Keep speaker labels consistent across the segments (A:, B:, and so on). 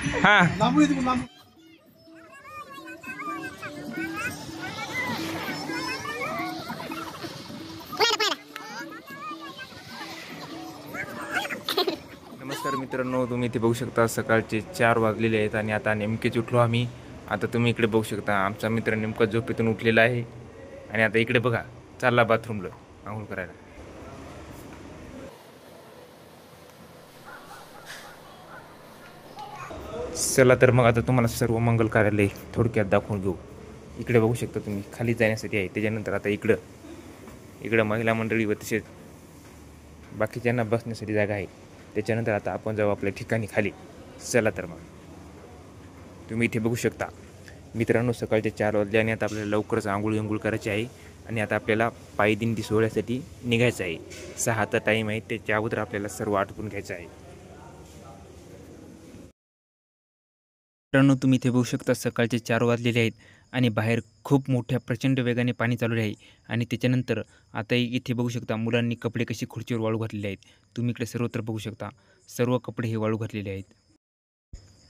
A: हा नमस्कार मित्रांनो, तुम्ही इथे बघू शकता सकाळचे 4 वाजलेले आहेत आणि आता नेमकेच उठलो आम्ही. आता तुम्ही इकडे बघू शकता आमचा मित्र नेमका झोपेतून उठलेला आहे आणि आता इकडे बघा चालला बाथरूमला आंघोळ करायला. चला तर मग आता तुम्हाला सर्व मंगल कार्यालय थोडक्यात दाखवून घेऊ. इकडे बघू शकता तुम्ही खाली जाण्यासाठी आहे. त्याच्यानंतर आता इकडं महिला मंडळी व तसेच बाकीच्यांना बसण्यासाठी जागा आहे. त्याच्यानंतर आता आपण जाऊ आपल्या ठिकाणी खाली. चला तर मग तुम्ही इथे बघू शकता मित्रांनो सकाळचे 4 वाजले आणि आता आपल्याला लवकरच आंघोळ करायची आहे आणि आता आपल्याला पायदिंडी सोहळ्यासाठी निघायचं आहे. 6चा टाईम आहे. त्याच्या अगोदर आपल्याला सर्व आटपून घ्यायचं आहे. मित्रांनो तुम्ही इथे बघू शकता सकाळचे 4 वाजलेले आहेत आणि बाहेर खूप मोठ्या प्रचंड वेगाने पाणी चालू आहे आणि त्याच्यानंतर आता इथे बघू शकता मुलांनी कपडे कसे खुर्चीवर वाळू घातलेले आहेत. तुम्ही इकडे सर्वत्र बघू शकता सर्व कपडे हे वाळू घातलेले आहेत.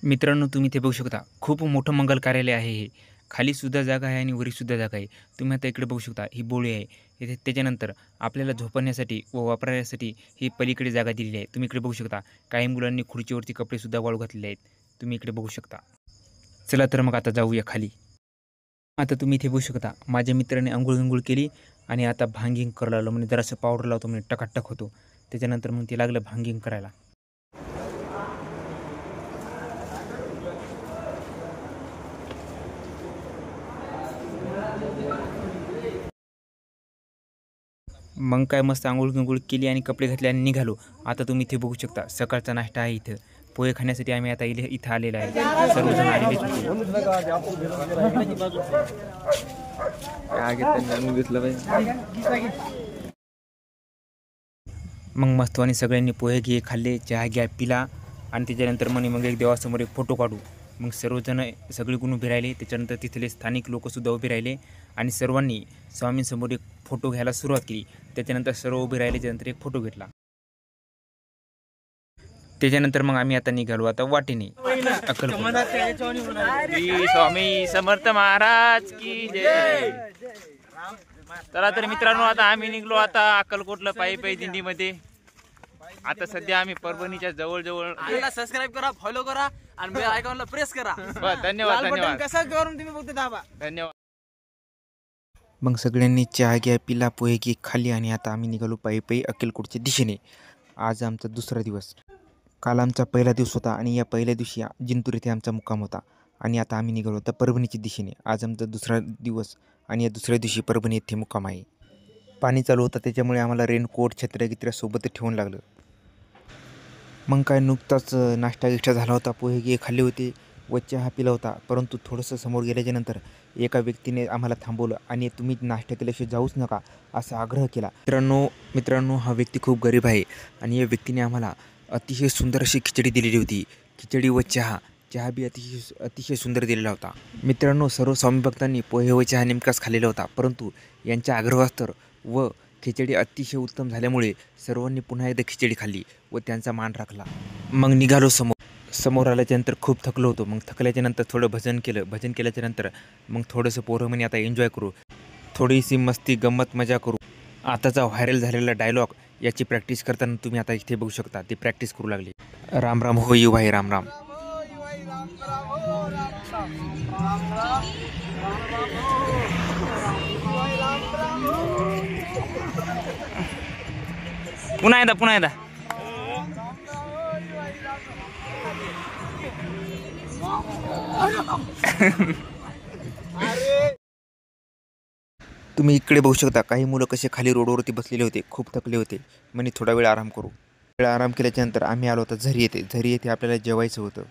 A: मित्रांनो तुम्ही इथे बघू शकता खूप मोठं मंगल कार्यालय आहे हे. खाली सुद्धा जागा आहे आणि वरी सुद्धा जागा आहे. तुम्ही आता इकडे बघू शकता ही बोळी आहे. इथे त्याच्यानंतर आपल्याला झोपण्यासाठी व वापरण्यासाठी ही पलीकडे जागा दिलेली आहे. तुम्ही इकडे बघू शकता काही मुलांनी खुर्चीवरती कपडे सुद्धा वाळू घातलेले आहेत. तुम्ही इकडे बघू शकता. चला तर मग आता जाऊया खाली. आता तुम्ही इथे बघू शकता माझ्या मित्राने अंघोळ केली आणि आता भांगिंग करायला लागलो. म्हणजे जरासं पावडर लावतो म्हणजे टकाटक होतो. त्याच्यानंतर मग ते लागलं भांगिंग करायला. मग काय मस्त अंघोळ केली आणि कपडे घातले आणि निघालो. आता तुम्ही इथे बघू शकता सकाळचा नाश्ता आहे. इथं पोहे खाण्यासाठी आम्ही आता इथं आलेलो आहे. सर्वजण आलेलेच होते. मग मस्त आणि सगळ्यांनी पोहे खाल्ले, चहा पिला आणि त्याच्यानंतर मग एक देवासमोर एक फोटो काढू. मग सर्वजण सगळीकडून उभे राहिले. त्याच्यानंतर तिथले स्थानिक लोकसुद्धा उभे राहिले आणि सर्वांनी स्वामींसमोर एक फोटो घ्यायला सुरुवात केली. त्याच्यानंतर सर्व उभे राहिले. त्यानंतर एक फोटो घेतला. त्याच्यानंतर मग आम्ही आता निघालो आता वाटेने अक्कलकोट. स्वामी समर्थ महाराज की जय. चला तर मित्रांनो आता आम्ही निघलो आता अक्कलकोटला पायी दिंडीमध्ये. आता सध्या आम्ही परभणीच्या जवळ
B: सबस्क्राईब करा, फॉलो करा आणि बेल आयकॉनला प्रेस करा.
A: धन्यवाद
B: कसं करून तुम्ही फक्त दाबा.
A: धन्यवाद. मग सगळ्यांनी चहा पिला, पोहे खाल्ली आणि आता आम्ही निघालो पायी अक्कलकोटच्या दिशेने. आज आमचा दुसरा दिवस. काल आमचा पहिला दिवस होता आणि या पहिल्या दिवशी जिंतूर येथे आमचा मुक्काम होता आणि आता आम्ही निघालो तर परभणीच्या दिशेने. आज आमचा दुसरा दिवस आणि या दुसऱ्या दिवशी परभणी येथे मुक्काम आहे. पाणी चालू होतं त्याच्यामुळे आम्हाला रेनकोट छत्र्या सोबत ठेवून लागलं. मग काय नुकताच नाश्ता झाला होता. पोहे खाल्ले होते व चहा पिला होता. परंतु थोडंसं समोर गेल्याच्यानंतर एका व्यक्तीने आम्हाला थांबवलं आणि तुम्ही नाश्ता केल्याशिवाय जाऊच नका असा आग्रह केला. मित्रांनो हा व्यक्ती खूप गरीब आहे आणि या व्यक्तीने आम्हाला अतिशय सुंदर अशी खिचडी दिलेली होती. खिचडी व चहा बी अतिशय सुंदर दिलेला होता. मित्रांनो सर्व स्वामी भक्तांनी पोहे व चहा नेमकाच खाल्लेला होता. परंतु यांच्या आग्रहास्तर व खिचडी अतिशय उत्तम झाल्यामुळे सर्वांनी पुन्हा एकदा खिचडी खाल्ली व त्यांचा मान राखला. मग निघालो समोर आल्याच्यानंतर खूप थकलो होतो. मग थकल्याच्यानंतर थोडं भजन केल्याच्यानंतर मग थोडंसं पोरं म्हणे आता एन्जॉय करू, थोडीशी मस्ती गंमत मजा करू. आताचा व्हायरल झालेला डायलॉग याची प्रॅक्टिस करताना तुम्ही आता इथे बघू शकता ते प्रॅक्टिस करू लागले. राम राम हो यू भाई राम राम. पुन्हा एकदा तुम्ही इकडे बघू शकता काही मुलं कसे खाली रोडवरती बसलेले होते. खूप थकले होते. म्हणे थोडा वेळ आराम करू. आराम केल्याच्यानंतर आम्ही आलो होतो झरी येथे आपल्याला जेवायचं होतं.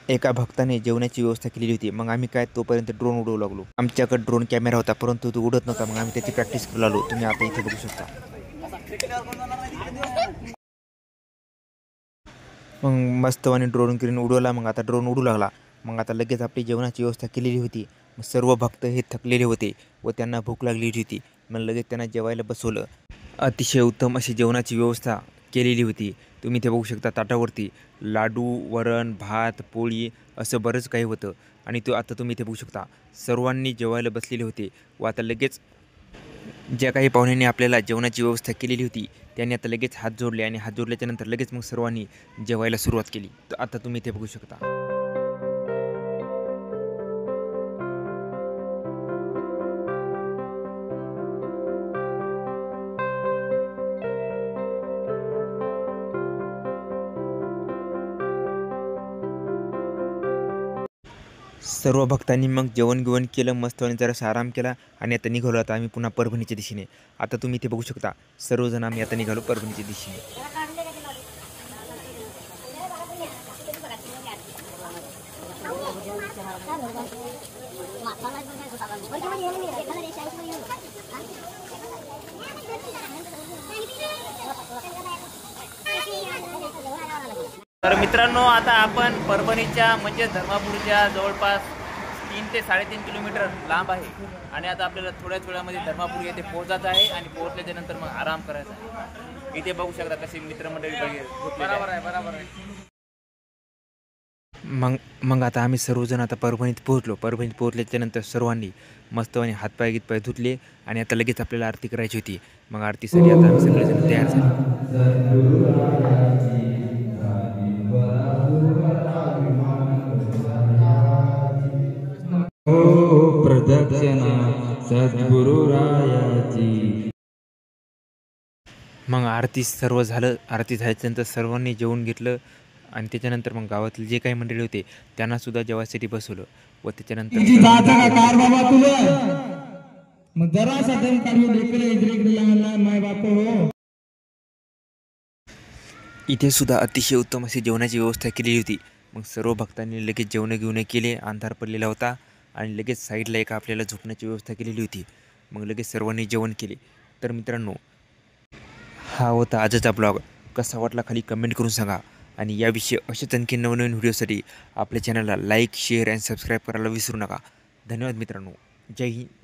A: एका भक्ताने जेवणाची व्यवस्था केलेली होती. मग आम्ही काय तोपर्यंत ड्रोन उडवू लागलो. आमच्याकडे ड्रोन कॅमेरा होता परंतु तो उडत नव्हता. मग आम्ही त्याची प्रॅक्टिस करू लागलो. तुम्ही आता इथे बघू शकता. मग मस्तवाने ड्रोन ग्रीन उडवला. मग आता ड्रोन उडू लागला. मग आता लगेच आपली जेवणाची व्यवस्था केलेली होती. सर्व भक्त हे थकलेले होते व त्यांना भूक लागलेली होती. मग लगेच त्यांना जेवायला बसवलं. अतिशय उत्तम अशी जेवणाची व्यवस्था केलेली होती. तुम्ही ते बघू शकता ताटावरती लाडू, वरण, भात, पोळी असं बरंच काही होतं. आणि तो आता तुम्ही ते बघू शकता सर्वांनी जेवायला बसलेले होते व आता लगेच ज्या काही पाहुण्यांनी आपल्याला जेवणाची व्यवस्था केलेली होती त्यांनी आता लगेच हात जोडले आणि हात जोडल्याच्यानंतर लगेच मग सर्वांनी जेवायला सुरुवात केली. तर आता तुम्ही ते बघू शकता. सर्व भक्तांनी मग जेवण केलं मस्त आणि जरासा आराम केला आणि आता निघालो आता आम्ही पुन्हा परभणीच्या दिशेने. आता तुम्ही ते बघू शकता सर्वजण आम्ही आता निघालो परभणीच्या दिशेने.
B: तर मित्रांनो, आता आपण परभणीच्या म्हणजे धर्मापूरच्या जवळपास 3 ते 3.5 किलोमीटर लांब आहे आणि आता आपल्याला थोड्याच वेळामध्ये धर्मापूर येथे पोहोचायचं आहे आणि पोहोचल्याच्या नंतर मग आराम करायचा आहे. इथे बघू शकता कशी मित्रमंडळी बरोबर आहे.
A: मग आता आम्ही सर्वजण आता परभणीत पोहोचल्याच्यानंतर सर्वांनी मस्तपणे हातपाय गीतपाय धुतले आणि आता लगेच आपल्याला आरती करायची होती. मग आरतीसाठी आता आम्ही सगळेजण तयार झाले.
C: प्रदक्षिणा सद्गुरुरायाची.
A: मग आरती सर्व झालं. आरती झाल्याच्यानंतर सर्वांनी जेवून घेतलं आणि त्याच्यानंतर मग गावातील जे काही मंडळी होते त्यांनासुद्धा जेवायसाठी बसवलं व त्याच्यानंतर इथे सुद्धा अतिशय उत्तम अशी जेवणाची व्यवस्था केलेली होती. मग सर्व भक्तांनी लगेच जेवणं केले. अंधार पडलेला होता आणि लगेच साईडला एका आपल्याला झोपण्याची व्यवस्था केलेली होती. मग लगेच सर्वांनी जेवण केले. तर मित्रांनो, हा होता आजचा ब्लॉग. कसा वाटला खाली कमेंट करून सांगा आणि याविषयी असेच आणखी नवनवीन व्हिडिओसाठी आपल्या चॅनलला लाईक, शेअर आणि सबस्क्राईब करायला विसरू नका. धन्यवाद मित्रांनो. जय हिंद.